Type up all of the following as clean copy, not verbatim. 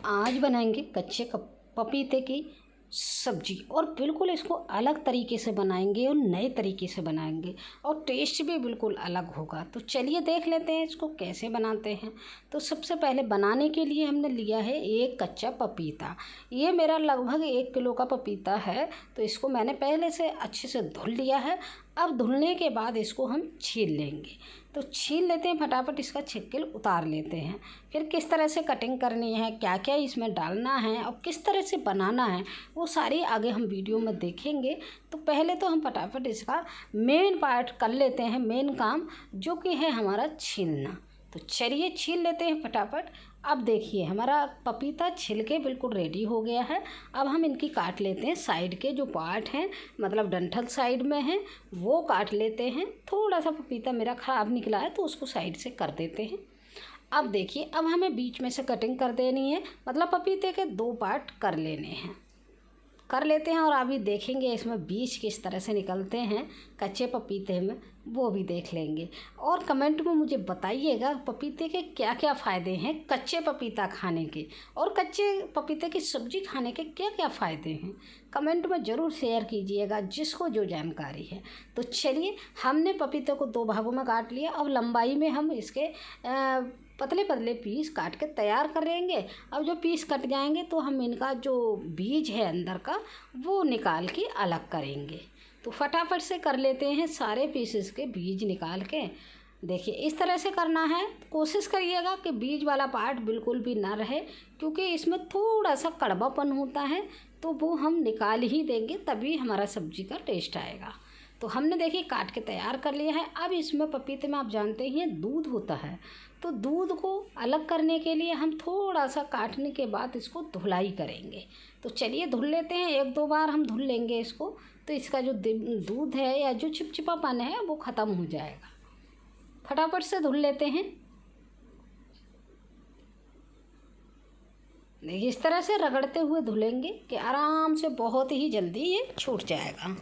आज बनाएंगे कच्चे पपीते की सब्जी, और बिल्कुल इसको अलग तरीके से बनाएंगे और नए तरीके से बनाएंगे और टेस्ट भी बिल्कुल अलग होगा। तो चलिए देख लेते हैं इसको कैसे बनाते हैं। तो सबसे पहले बनाने के लिए हमने लिया है एक कच्चा पपीता। ये मेरा लगभग 1 किलो का पपीता है। तो इसको मैंने पहले से अच्छे से धुल लिया है। अब धुलने के बाद इसको हम छील लेंगे। तो छील लेते हैं, फटाफट इसका छिलके उतार लेते हैं। फिर किस तरह से कटिंग करनी है, क्या क्या इसमें डालना है और किस तरह से बनाना है, वो सारी आगे हम वीडियो में देखेंगे। तो पहले तो हम फटाफट इसका मेन पार्ट कर लेते हैं, मेन काम जो कि है हमारा छीलना। तो चलिए छील लेते हैं फटाफट। अब देखिए हमारा पपीता छिलके बिल्कुल रेडी हो गया है। अब हम इनकी काट लेते हैं, साइड के जो पार्ट हैं, मतलब डंठल साइड में हैं, वो काट लेते हैं। थोड़ा सा पपीता मेरा ख़राब निकला है तो उसको साइड से कर देते हैं। अब देखिए अब हमें बीच में से कटिंग कर देनी है, मतलब पपीते के 2 पार्ट कर लेते हैं। और अभी देखेंगे इसमें बीज किस तरह से निकलते हैं कच्चे पपीते में, वो भी देख लेंगे। और कमेंट में मुझे बताइएगा पपीते के क्या क्या फ़ायदे हैं, कच्चे पपीता खाने के और कच्चे पपीते की सब्ज़ी खाने के क्या क्या फ़ायदे हैं। कमेंट में ज़रूर शेयर कीजिएगा जिसको जो जानकारी है। तो चलिए हमने पपीते को 2 भागों में काट लिया। अब लंबाई में हम इसके पतले पतले पीस काट के तैयार कर लेंगे। अब जो पीस कट जाएंगे तो हम इनका जो बीज है अंदर का वो निकाल के अलग करेंगे। तो फटाफट से कर लेते हैं सारे पीसेस के बीज निकाल के। देखिए इस तरह से करना है। कोशिश करिएगा कि बीज वाला पार्ट बिल्कुल भी ना रहे, क्योंकि इसमें थोड़ा सा कड़वापन होता है, तो वो हम निकाल ही देंगे तभी हमारा सब्जी का टेस्ट आएगा। तो हमने देखिए काट के तैयार कर लिया है। अब इसमें पपीते में आप जानते ही हैं दूध होता है, तो दूध को अलग करने के लिए हम थोड़ा सा काटने के बाद इसको धुलाई करेंगे। तो चलिए धुल लेते हैं, 1-2 बार हम धुल लेंगे इसको, तो इसका जो दूध है या जो चिपचिपापन है वो ख़त्म हो जाएगा। फटाफट से धुल लेते हैं। देखिए इस तरह से रगड़ते हुए धुलेंगे कि आराम से बहुत ही जल्दी ये छूट जाएगा।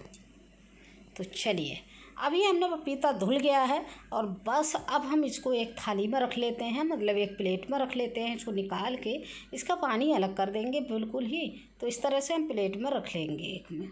तो चलिए अभी हमने पपीता धुल गया है और बस अब हम इसको एक थाली में रख लेते हैं, मतलब एक प्लेट में रख लेते हैं। इसको निकाल के इसका पानी अलग कर देंगे बिल्कुल ही। तो इस तरह से हम प्लेट में रख लेंगे एक में।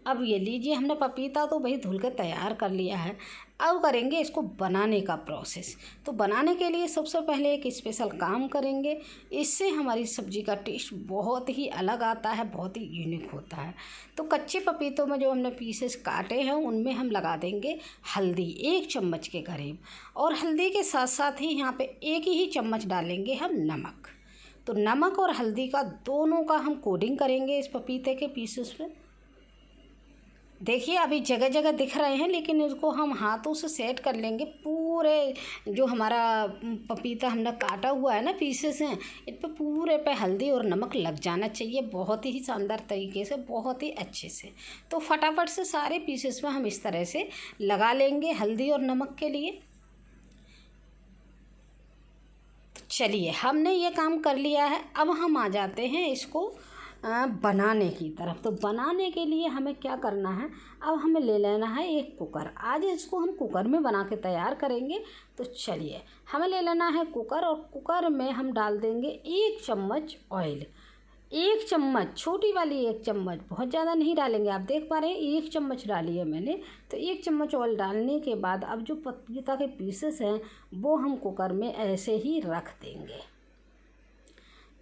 अब ये लीजिए हमने पपीता तो भाई धुल के तैयार कर लिया है। अब करेंगे इसको बनाने का प्रोसेस। तो बनाने के लिए सबसे पहले एक स्पेशल काम करेंगे, इससे हमारी सब्ज़ी का टेस्ट बहुत ही अलग आता है, बहुत ही यूनिक होता है। तो कच्चे पपीतों में जो हमने पीसेस काटे हैं उनमें हम लगा देंगे हल्दी 1 चम्मच के करीब, और हल्दी के साथ साथ ही यहाँ पे 1 ही चम्मच डालेंगे हम नमक। तो नमक और हल्दी का दोनों का हम कोटिंग करेंगे इस पपीते के पीसेस में। देखिए अभी जगह जगह दिख रहे हैं, लेकिन इसको हम हाथों से सेट कर लेंगे। पूरे जो हमारा पपीता हमने काटा हुआ है ना पीसेस हैं, इन पे पूरे पे हल्दी और नमक लग जाना चाहिए, बहुत ही शानदार तरीके से, बहुत ही अच्छे से। तो फटाफट से सारे पीसेस में हम इस तरह से लगा लेंगे हल्दी और नमक के लिए। तो चलिए हमने ये काम कर लिया है। अब हम आ जाते हैं इसको बनाने की तरफ। तो बनाने के लिए हमें क्या करना है, अब हमें ले लेना है एक कुकर। आज इसको हम कुकर में बना के तैयार करेंगे। तो चलिए हमें ले लेना है कुकर, और कुकर में हम डाल देंगे 1 चम्मच ऑयल। 1 चम्मच, छोटी वाली 1 चम्मच, बहुत ज़्यादा नहीं डालेंगे। आप देख पा रहे हैं 1 चम्मच डाली है मैंने। तो 1 चम्मच ऑयल डालने के बाद अब जो पपीता के पीसेस हैं वो हम कुकर में ऐसे ही रख देंगे।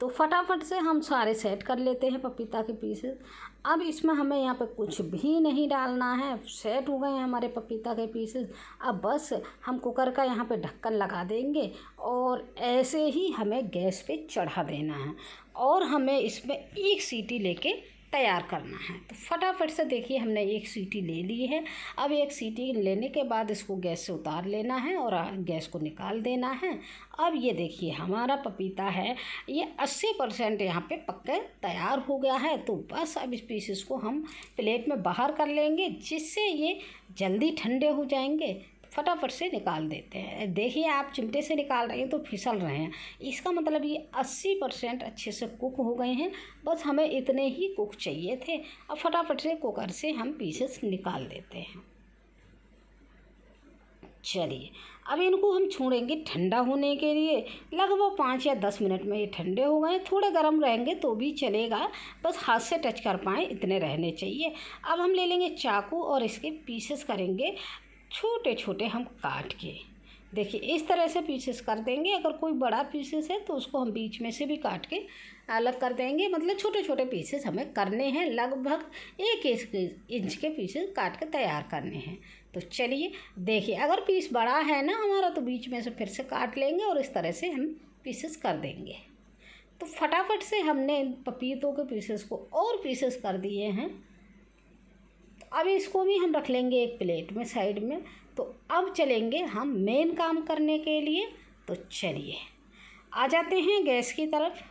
तो फटाफट से हम सारे सेट कर लेते हैं पपीता के पीसेस। अब इसमें हमें यहाँ पे कुछ भी नहीं डालना है, सेट हो गए हैं हमारे पपीता के पीसेस। अब बस हम कुकर का यहाँ पे ढक्कन लगा देंगे और ऐसे ही हमें गैस पे चढ़ा देना है, और हमें इसमें 1 सीटी लेके तैयार करना है। तो फटाफट से देखिए हमने 1 सीटी ले ली है। अब 1 सीटी लेने के बाद इसको गैस से उतार लेना है और गैस को निकाल देना है। अब ये देखिए हमारा पपीता है ये 80% यहाँ पे पक कर तैयार हो गया है। तो बस अब इस पीसेस को हम प्लेट में बाहर कर लेंगे, जिससे ये जल्दी ठंडे हो जाएंगे। फटाफट से निकाल देते हैं। देखिए आप चिमटे से निकाल रहे हैं तो फिसल रहे हैं, इसका मतलब ये 80% अच्छे से कुक हो गए हैं। बस हमें इतने ही कुक चाहिए थे। अब फटाफट से कुकर से हम पीसेस निकाल देते हैं। चलिए अब इनको हम छोड़ेंगे ठंडा होने के लिए। लगभग 5 या 10 मिनट में ये ठंडे हो गए। थोड़े गर्म रहेंगे तो भी चलेगा, बस हाथ से टच कर पाएँ इतने रहने चाहिए। अब हम ले लेंगे चाकू और इसके पीसेस करेंगे छोटे छोटे हम काट के। देखिए इस तरह से पीसेस कर देंगे। अगर कोई बड़ा पीसेस है तो उसको हम बीच में से भी काट के अलग कर देंगे। मतलब छोटे छोटे पीसेस हमें करने हैं, लगभग 1 इंच के पीसेस काट के तैयार करने हैं। तो चलिए देखिए, अगर पीस बड़ा है ना हमारा तो बीच में से फिर से काट लेंगे और इस तरह से हम पीसेस कर देंगे। तो फटाफट से हमने इन पपीतों के पीसेस को और पीसेस कर दिए हैं। अब इसको भी हम रख लेंगे एक प्लेट में साइड में। तो अब चलेंगे हम मेन काम करने के लिए। तो चलिए आ जाते हैं गैस की तरफ।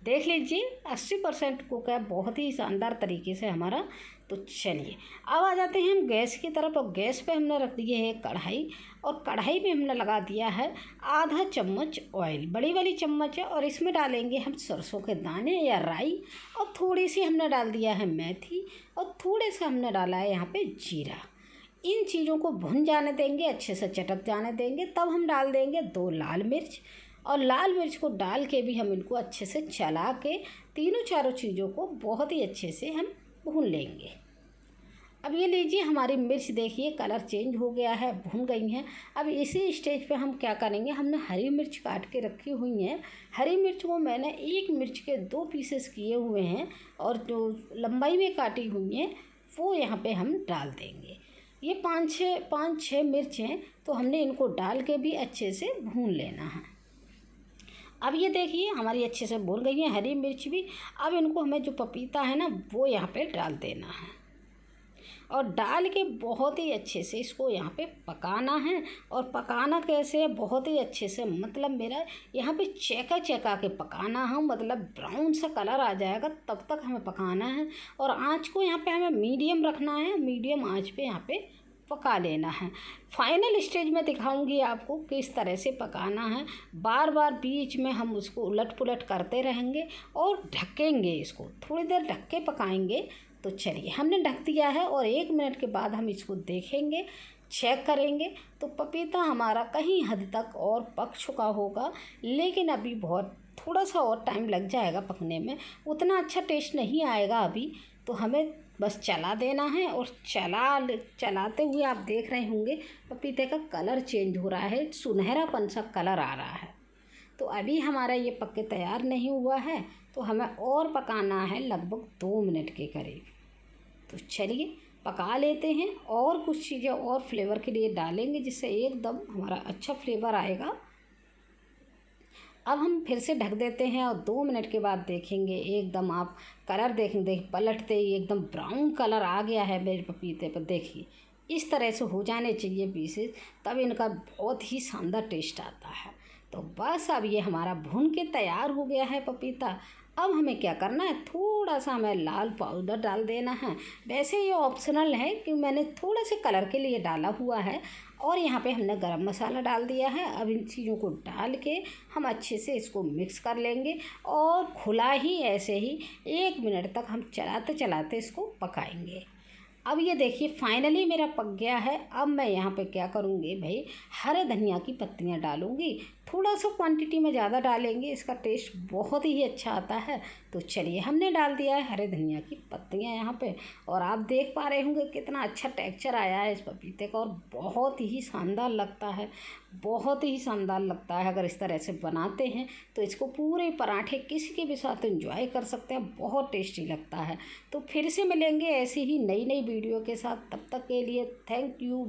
देख लीजिए 80% कुक है, बहुत ही शानदार तरीके से हमारा। तो चलिए अब आ जाते हैं हम गैस की तरफ। और गैस पे हमने रख दी है कढ़ाई, और कढ़ाई पे हमने लगा दिया है आधा चम्मच ऑयल, बड़ी वाली चम्मच है। और इसमें डालेंगे हम सरसों के दाने या राई, और थोड़ी सी हमने डाल दिया है मेथी, और थोड़े से हमने डाला है यहाँ पे जीरा। इन चीज़ों को भुन जाने देंगे, अच्छे से चटक जाने देंगे। तब हम डाल देंगे 2 लाल मिर्च, और लाल मिर्च को डाल के भी हम इनको अच्छे से चला के तीनों चारों चीज़ों को बहुत ही अच्छे से हम भून लेंगे। अब ये लीजिए हमारी मिर्च देखिए कलर चेंज हो गया है, भून गई हैं। अब इसी स्टेज पे हम क्या करेंगे, हमने हरी मिर्च काट के रखी हुई हैं। हरी मिर्च को मैंने 1 मिर्च के 2 पीसेस किए हुए हैं, और जो लंबाई में काटी हुई हैं वो यहाँ पे हम डाल देंगे। ये 5-6 मिर्च हैं, तो हमने इनको डाल के भी अच्छे से भून लेना है। अब ये देखिए हमारी अच्छे से भून गई है हरी मिर्च भी। अब इनको हमें जो पपीता है ना वो यहाँ पे डाल देना है, और डाल के बहुत ही अच्छे से इसको यहाँ पे पकाना है। और पकाना कैसे है, बहुत ही अच्छे से, मतलब मेरा यहाँ पे चेका चेका के पकाना है, मतलब ब्राउन सा कलर आ जाएगा तब तक हमें पकाना है। और आँच को यहाँ पे हमें मीडियम रखना है, मीडियम आँच पे यहाँ पे पका लेना है। फाइनल स्टेज में दिखाऊंगी आपको किस तरह से पकाना है। बार बार बीच में हम उसको उलट पुलट करते रहेंगे और ढकेंगे, इसको थोड़ी देर ढक के पकाएंगे। तो चलिए हमने ढक दिया है, और 1 मिनट के बाद हम इसको देखेंगे, चेक करेंगे। तो पपीता हमारा कहीं हद तक और पक चुका होगा, लेकिन अभी बहुत थोड़ा सा और टाइम लग जाएगा पकने में, उतना अच्छा टेस्ट नहीं आएगा अभी। तो हमें बस चला देना है, और चलाते हुए आप देख रहे होंगे पपीते का कलर चेंज हो रहा है, सुनहरापन सा कलर आ रहा है। तो अभी हमारा ये पक के तैयार नहीं हुआ है, तो हमें और पकाना है लगभग 2 मिनट के करीब। तो चलिए पका लेते हैं, और कुछ चीज़ें और फ्लेवर के लिए डालेंगे जिससे एकदम हमारा अच्छा फ्लेवर आएगा। अब हम फिर से ढक देते हैं, और 2 मिनट के बाद देखेंगे एकदम आप कलर देखेंगे, पलटते ही एकदम ब्राउन कलर आ गया है मेरे पपीते पर। देखिए इस तरह से हो जाने चाहिए पीसेस, तब इनका बहुत ही शानदार टेस्ट आता है। तो बस अब ये हमारा भून के तैयार हो गया है पपीता। अब हमें क्या करना है, थोड़ा सा हमें लाल पाउडर डाल देना है। वैसे ये ऑप्शनल है कि मैंने थोड़ा से कलर के लिए डाला हुआ है, और यहाँ पे हमने गरम मसाला डाल दिया है। अब इन चीज़ों को डाल के हम अच्छे से इसको मिक्स कर लेंगे, और खुला ही ऐसे ही 1 मिनट तक हम चलाते चलाते इसको पकाएंगे। अब ये देखिए फाइनली मेरा पक गया है। अब मैं यहाँ पे क्या करूँगी भाई, हरे धनिया की पत्तियाँ डालूँगी। थोड़ा सा क्वांटिटी में ज़्यादा डालेंगे, इसका टेस्ट बहुत ही अच्छा आता है। तो चलिए हमने डाल दिया है हरे धनिया की पत्तियाँ यहाँ पे, और आप देख पा रहे होंगे कितना अच्छा टेक्सचर आया है इस पपीते का, और बहुत ही शानदार लगता है, बहुत ही शानदार लगता है। अगर इस तरह से बनाते हैं तो इसको पूरे पराठे किसी के भी साथ एंजॉय कर सकते हैं, बहुत टेस्टी लगता है। तो फिर से मिलेंगे ऐसी ही नई नई वीडियो के साथ, तब तक के लिए थैंक यू।